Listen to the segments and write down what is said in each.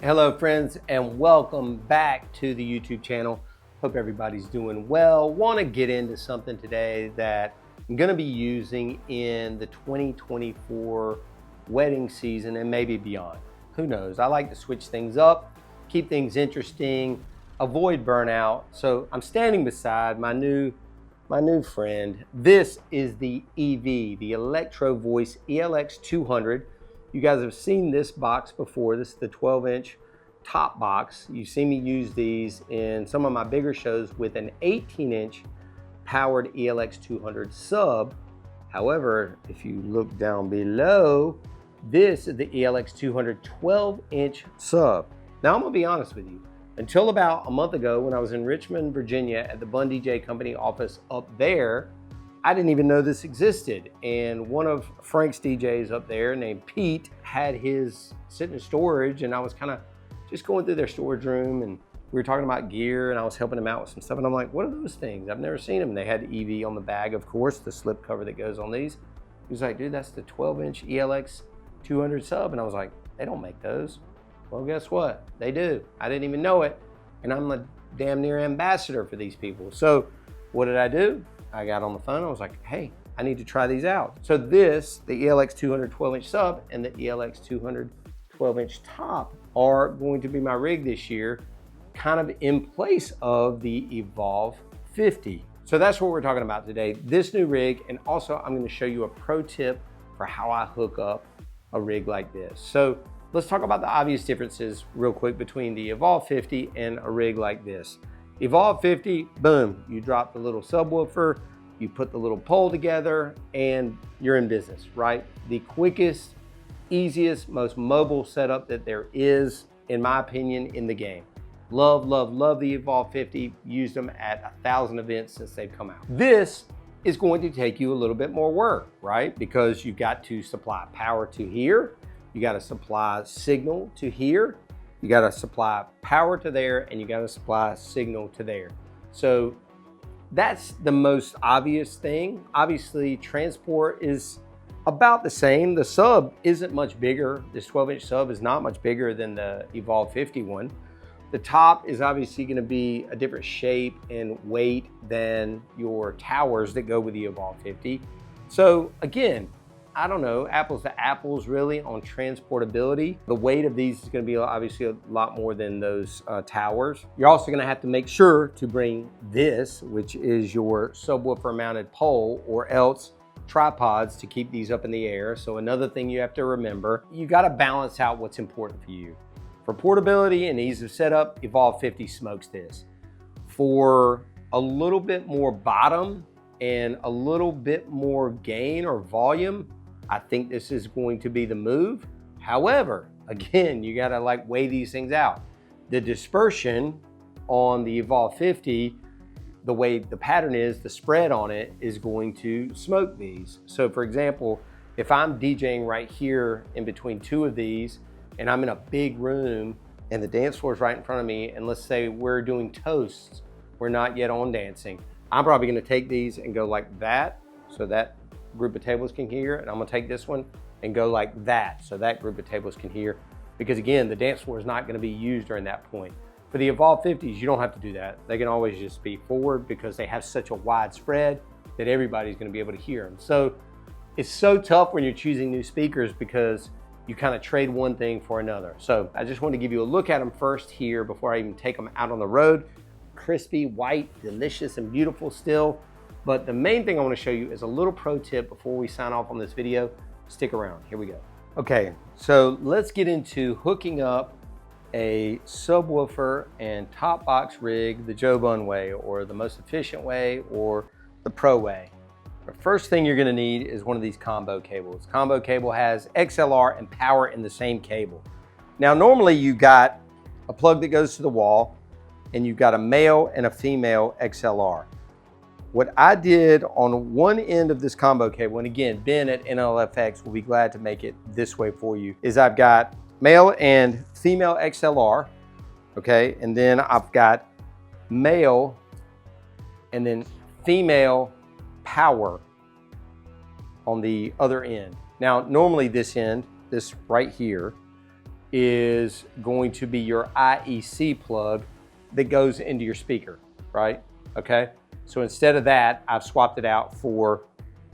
Hello friends, and welcome back to the YouTube channel. Hope everybody's doing well. Want to get into something today that I'm going to be using in the 2024 wedding season and maybe beyond. Who knows? I like to switch things up, keep things interesting, avoid burnout. So I'm standing beside my new friend. This is the EV, the Electro Voice ELX200. You guys have seen this box before. This is the 12-inch top box. You've seen me use these in some of my bigger shows with an 18-inch powered ELX200 sub. However, if you look down below, this is the ELX200 12-inch sub. Now, I'm gonna be honest with you. Until about a month ago, when I was in Richmond, Virginia at the Bunn DJ company office up there, I didn't even know this existed. And one of Frank's DJs up there named Pete had his sitting in storage, and I was kind of just going through their storage room, and we were talking about gear, and I was helping him out with some stuff, and I'm like, what are those things? I've never seen them. They had EV on the bag, of course, the slip cover that goes on these. He was like, dude, that's the 12-inch ELX200 sub. And I was like, they don't make those. Well, guess what? They do. I didn't even know it, and I'm a damn near ambassador for these people. So what did I do? I got on the phone. I was like, hey, I need to try these out. So this, the ELX200 12-inch sub and the ELX200 12-inch top are going to be my rig this year, kind of in place of the Evolve 50. So that's what we're talking about today, this new rig, and also I'm going to show you a pro tip for how I hook up a rig like this. So let's talk about the obvious differences real quick between the Evolve 50 and a rig like this. Evolve 50, boom, you drop the little subwoofer, you put the little pole together, and you're in business, right? The quickest, easiest, most mobile setup that there is, in my opinion, in the game. Love, love, love the Evolve 50. Used them at 1,000 events since they've come out. This is going to take you a little bit more work, right? Because you've got to supply power to here, you got to supply signal to here, you got to supply power to there, and you got to supply signal to there. So that's the most obvious thing. Obviously, transport is about the same. The sub isn't much bigger. This 12-inch sub is not much bigger than the Evolve 50 one. The top is obviously going to be a different shape and weight than your towers that go with the Evolve 50. So again, I don't know, apples to apples really on transportability. The weight of these is going to be obviously a lot more than those towers. You're also going to have to make sure to bring this, which is your subwoofer mounted pole, or else tripods to keep these up in the air. So another thing you have to remember, you got to balance out what's important for you. For portability and ease of setup, Evolve 50 smokes this. For a little bit more bottom and a little bit more gain or volume, I think this is going to be the move. However, again, you gotta weigh these things out. The dispersion on the Evolve 50, the way the pattern is, the spread on it is going to smoke these. So for example, if I'm DJing right here in between two of these, and I'm in a big room and the dance floor is right in front of me, and let's say we're doing toasts, we're not yet on dancing, I'm probably gonna take these and go like that, so that group of tables can hear, and I'm gonna take this one and go like that, so that group of tables can hear, because again, the dance floor is not gonna be used during that point. For the Evolve 50s, you don't have to do that. They can always just be forward because they have such a wide spread that everybody's gonna be able to hear them. So it's so tough when you're choosing new speakers because you kind of trade one thing for another. So I just want to give you a look at them first here before I even take them out on the road. Crispy, white, delicious, and beautiful still. But the main thing I want to show you is a little pro tip before we sign off on this video. Stick around, here we go. Okay, so let's get into hooking up a subwoofer and top box rig the Joe Bunn way, or the most efficient way, or the pro way. The first thing you're gonna need is one of these combo cables. Combo cable has XLR and power in the same cable. Now, normally you got a plug that goes to the wall, and you've got a male and a female XLR. What I did on one end of this combo cable, and again, Ben at NLFX will be glad to make it this way for you, is I've got male and female XLR, okay? And then I've got male and then female power on the other end. Now, normally this end, this right here, is going to be your IEC plug that goes into your speaker, right? Okay, so instead of that, I've swapped it out for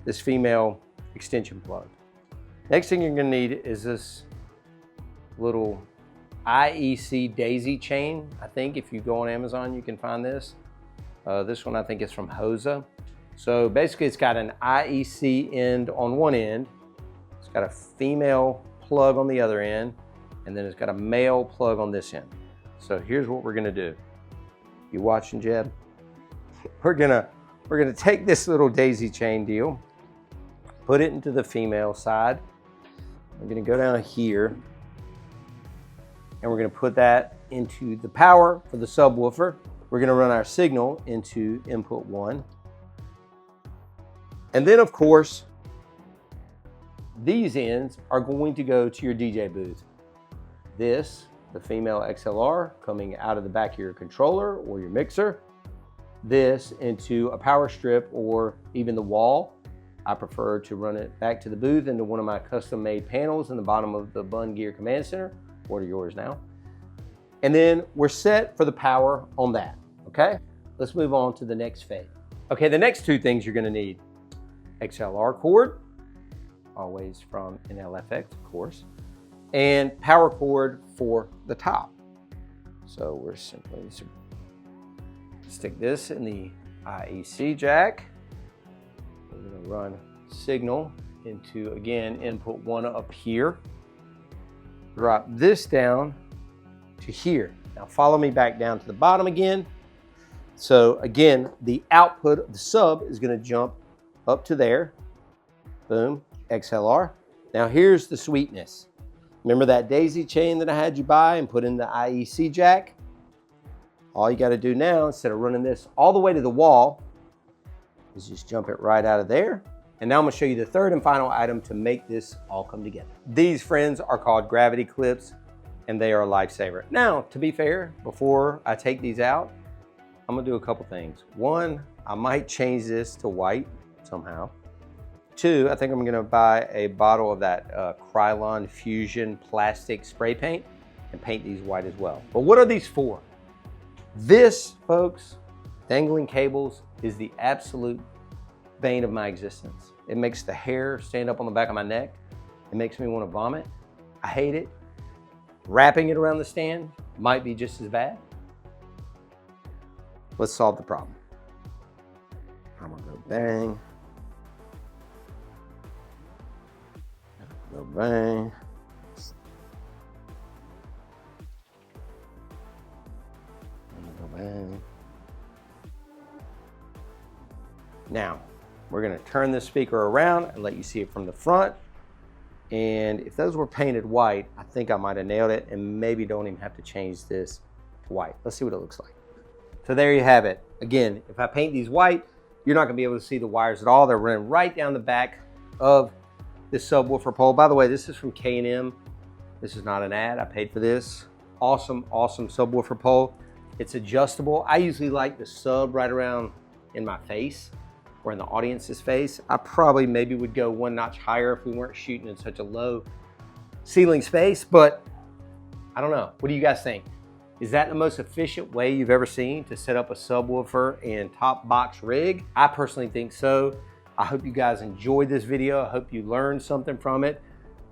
this female extension plug. Next thing you're gonna need is this little IEC daisy chain. I think if you go on Amazon, you can find this. This one I think is from Hosa. So basically it's got an IEC end on one end, it's got a female plug on the other end, and then it's got a male plug on this end. So here's what we're gonna do. You watching, Jeb? We're gonna take this little daisy chain deal, put it into the female side. We're gonna go down here, and we're gonna put that into the power for the subwoofer. We're gonna run our signal into input 1. And then of course, these ends are going to go to your DJ booth. This, the female XLR, coming out of the back of your controller or your mixer. This into a power strip or even the wall. I prefer to run it back to the booth into one of my custom made panels in the bottom of the Bunn Gear Command Center. Order yours now. And then we're set for the power on that, okay? Let's move on to the next phase. Okay, the next two things you're gonna need: XLR cord, always from an LFX, of course, and power cord for the top. So we're simply stick this in the IEC jack. We're gonna run signal into, again, input 1 up here. Drop this down to here. Now follow me back down to the bottom again. So again, the output of the sub is gonna jump up to there. Boom, XLR. Now here's the sweetness. Remember that daisy chain that I had you buy and put in the IEC jack? All you gotta do now, instead of running this all the way to the wall, is just jump it right out of there. And now I'm gonna show you the third and final item to make this all come together. These, friends, are called gravity clips, and they are a lifesaver. Now, to be fair, before I take these out, I'm gonna do a couple things. One, I might change this to white somehow. Two, I think I'm gonna buy a bottle of that Krylon Fusion plastic spray paint and paint these white as well. But what are these for? This, folks, dangling cables, is the absolute bane of my existence. It makes the hair stand up on the back of my neck. It makes me want to vomit. I hate it. Wrapping it around the stand might be just as bad. Let's solve the problem. I'm gonna go bang. Go bang. Go bang. Now, we're gonna turn this speaker around and let you see it from the front. And if those were painted white, I think I might have nailed it, and maybe don't even have to change this to white. Let's see what it looks like. So there you have it. Again, if I paint these white, you're not gonna be able to see the wires at all. They're running right down the back of this subwoofer pole. By the way, this is from K&M. This is not an ad, I paid for this. Awesome, awesome subwoofer pole. It's adjustable. I usually like the sub right around in my face, or in the audience's face. I probably maybe would go one notch higher if we weren't shooting in such a low ceiling space, but I don't know. What do you guys think? Is that the most efficient way you've ever seen to set up a subwoofer and top box rig? I personally think so. I hope you guys enjoyed this video. I hope you learned something from it.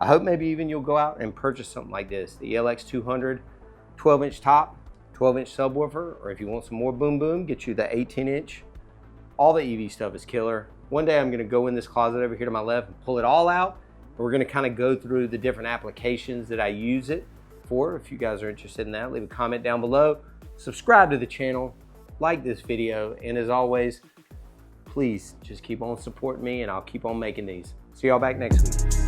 I hope maybe even you'll go out and purchase something like this, the ELX200 12-inch top, 12-inch subwoofer, or if you want some more boom boom, get you the 18-inch. All the EV stuff is killer. One day I'm gonna go in this closet over here to my left and pull it all out. And we're gonna kind of go through the different applications that I use it for. If you guys are interested in that, leave a comment down below. Subscribe to the channel, like this video, and as always, please just keep on supporting me and I'll keep on making these. See y'all back next week.